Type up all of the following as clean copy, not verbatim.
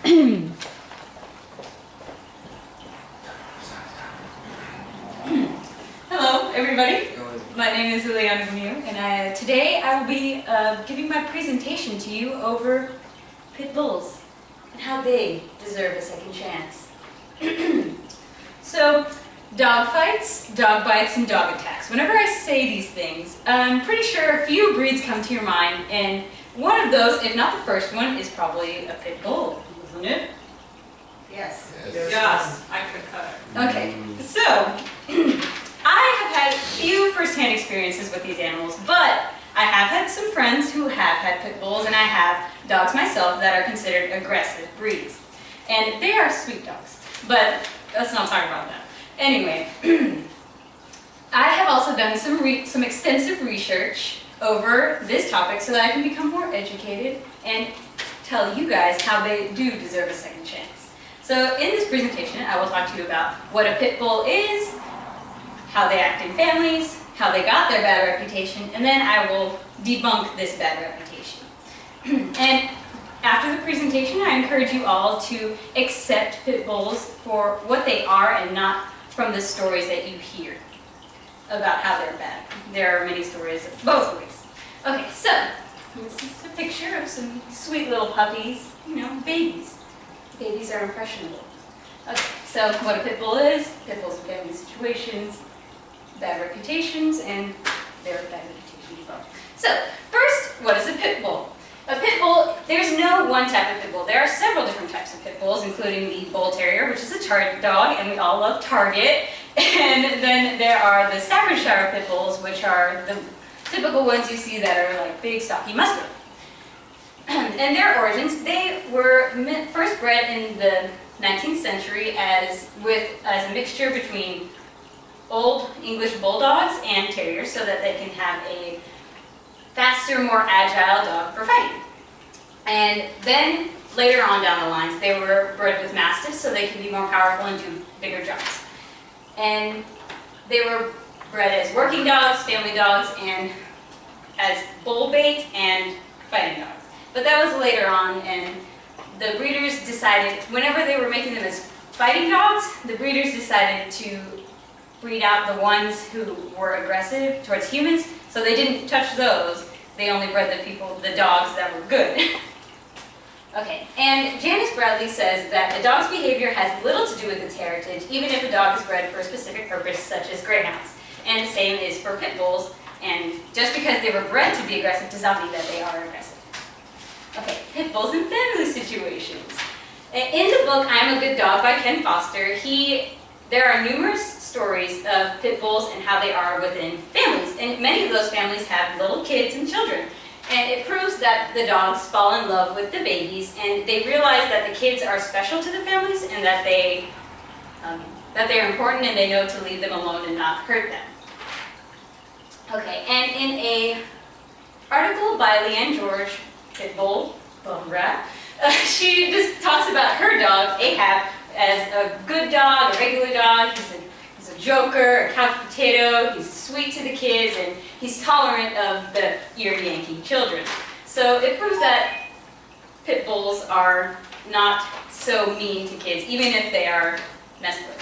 Hello, everybody. My name is Liliana Gamiu, and today I will be giving my presentation to you over pit bulls and how they deserve a second chance. So, dog fights, dog bites, and dog attacks. Whenever I say these things, I'm pretty sure a few breeds come to your mind, and one of those, if not the first one, is probably a pit bull, isn't it? Yes. Yes, I concur. Okay, so I have had few first-hand experiences with these animals, but I have had some friends who have had pit bulls, and I have dogs myself that are considered aggressive breeds. And they are sweet dogs, but let's not talk about that. Anyway, I have also done some extensive research over this topic so that I can become more educated and tell you guys how they do deserve a second chance. So in this presentation, I will talk to you about what a pit bull is, how they act in families, how they got their bad reputation, and then I will debunk this bad reputation. And after the presentation, I encourage you all to accept pit bulls for what they are and not from the stories that you hear about how they're bad. There are many stories both ways. Okay, so this is a picture of some sweet little puppies, you know, babies. Babies are impressionable. Okay, so what a pit bull is, pit bulls in family situations, bad reputations, and their bad reputation as well. So, first, what is a pit bull? A pit bull, there's no one type of pit bull. There are several different types of pit bulls, including the bull terrier, which is a Target dog, and we all love Target. And then there are the Staffordshire pit bulls, which are the typical ones you see that are like big, stocky, muscular. And their origins, they were first bred in the 19th century as a mixture between old English bulldogs and terriers so that they can have a faster, more agile dog for fighting. And then later on down the lines, they were bred with mastiffs so they can be more powerful and do bigger jobs. And they were bred as working dogs, family dogs, and as bull bait and fighting dogs. But that was later on, and the breeders decided, whenever they were making them as fighting dogs, the breeders decided to breed out the ones who were aggressive towards humans, so they didn't touch those. They only bred the dogs that were good. Okay, and Janice Bradley says that a dog's behavior has little to do with its heritage, even if a dog is bred for a specific purpose, such as greyhounds. And the same is for pit bulls, and just because they were bred to be aggressive does not mean that they are aggressive. Okay, pit bulls in family situations. In the book, I Am a Good Dog by Ken Foster, there are numerous stories of pit bulls and how they are within families. And many of those families have little kids and children. And it proves that the dogs fall in love with the babies, and they realize that the kids are special to the families and that they're important, and they know to leave them alone and not hurt them. Okay, and in an article by Leanne George, pit bull, bum rat, she just talks about her dog, Ahab, as a good dog, a regular dog. He's a joker, a couch potato, he's sweet to the kids, and he's tolerant of the ear-yanking children. So it proves that pit bulls are not so mean to kids, even if they are messed with.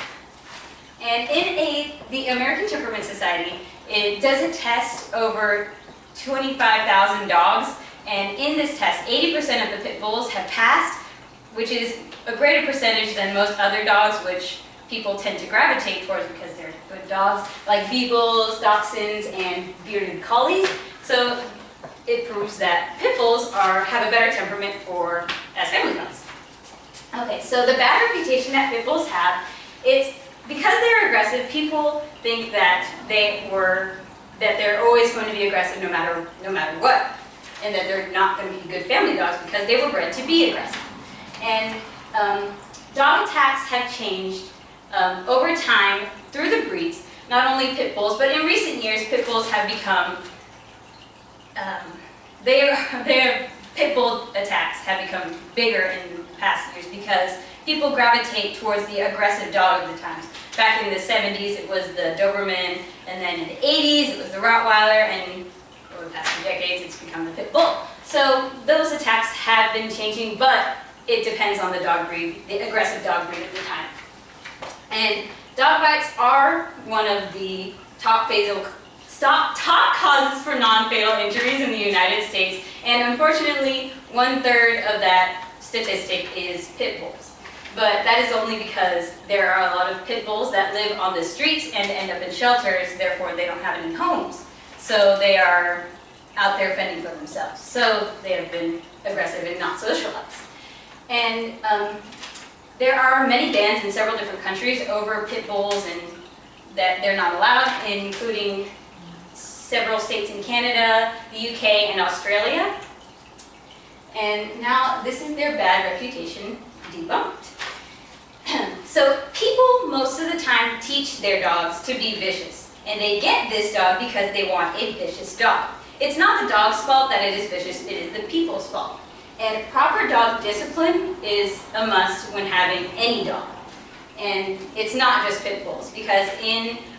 And in the American Temperament Society, it does a test over 25,000 dogs, and in this test, 80% of the pit bulls have passed, which is a greater percentage than most other dogs, which people tend to gravitate towards because they're good dogs, like beagles, dachshunds, and bearded collies. So it proves that pit bulls have a better temperament as family dogs. Okay, so the bad reputation that pit bulls have, it's because they're aggressive. People think that they're always going to be aggressive no matter what, and that they're not going to be good family dogs because they were bred to be aggressive. And dog attacks have changed over time through the breeds, not only pit bulls, but in recent years, pit bulls have become, pit bull attacks have become bigger in past years because people gravitate towards the aggressive dog of the times. Back in the 70s, it was the Doberman, and then in the 80s, it was the Rottweiler, and over the past few decades, it's become the pit bull. So those attacks have been changing, but it depends on the dog breed, the aggressive dog breed at the time. And dog bites are one of the top causes for non-fatal injuries in the United States, and unfortunately, 1/3 of that statistic is pit bulls. But that is only because there are a lot of pit bulls that live on the streets and end up in shelters, therefore they don't have any homes. So they are out there fending for themselves. So they have been aggressive and not socialized. And there are many bans in several different countries over pit bulls and that they're not allowed, including several states in Canada, the UK, and Australia. And now this is their bad reputation debunked. So people most of the time teach their dogs to be vicious, and they get this dog because they want a vicious dog. It's not the dog's fault that it is vicious, it is the people's fault. And proper dog discipline is a must when having any dog. And it's not just pit bulls, because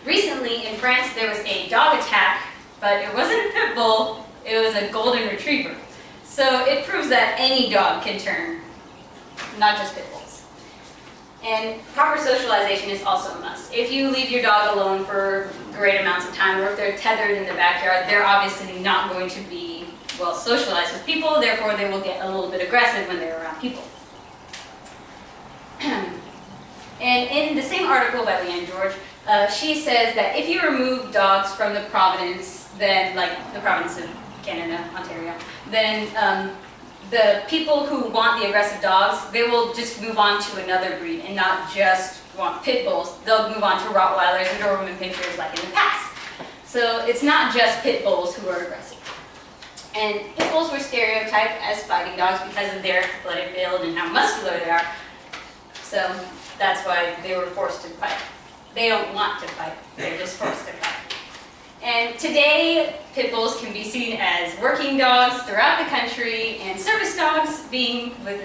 recently in France there was a dog attack, but it wasn't a pit bull, it was a golden retriever. So it proves that any dog can turn, not just pit bulls. And proper socialization is also a must. If you leave your dog alone for great amounts of time, or if they're tethered in the backyard, they're obviously not going to be well socialized with people, therefore they will get a little bit aggressive when they're around people. And in the same article by Leanne George, she says that if you remove dogs from the province, then like the province of Canada, Ontario, then the people who want the aggressive dogs, they will just move on to another breed and not just want pit bulls. They'll move on to Rottweilers and Doberman Pinschers like in the past. So it's not just pit bulls who are aggressive. And pit bulls were stereotyped as fighting dogs because of their athletic build and how muscular they are. So that's why they were forced to fight. They don't want to fight, they're just forced to fight. And today, pit bulls can be seen as working dogs throughout the country, and service dogs being with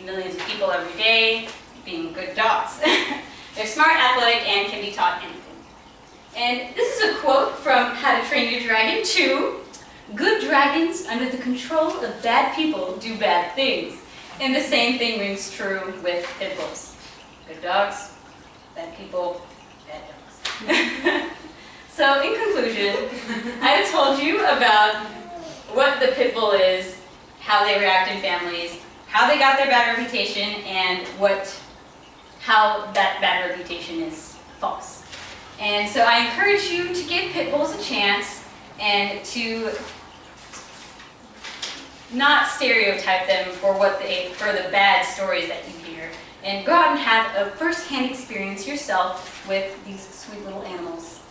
millions of people every day, being good dogs. They're smart, athletic, and can be taught anything. And this is a quote from How to Train Your Dragon 2. Good dragons under the control of bad people do bad things. And the same thing rings true with pit bulls. Good dogs, bad people, bad dogs. So in conclusion, I have told you about what the pit bull is, how they react in families, how they got their bad reputation, and how that bad reputation is false. And so I encourage you to give pit bulls a chance and to not stereotype them for the bad stories that you hear, and go out and have a first-hand experience yourself with these sweet little animals.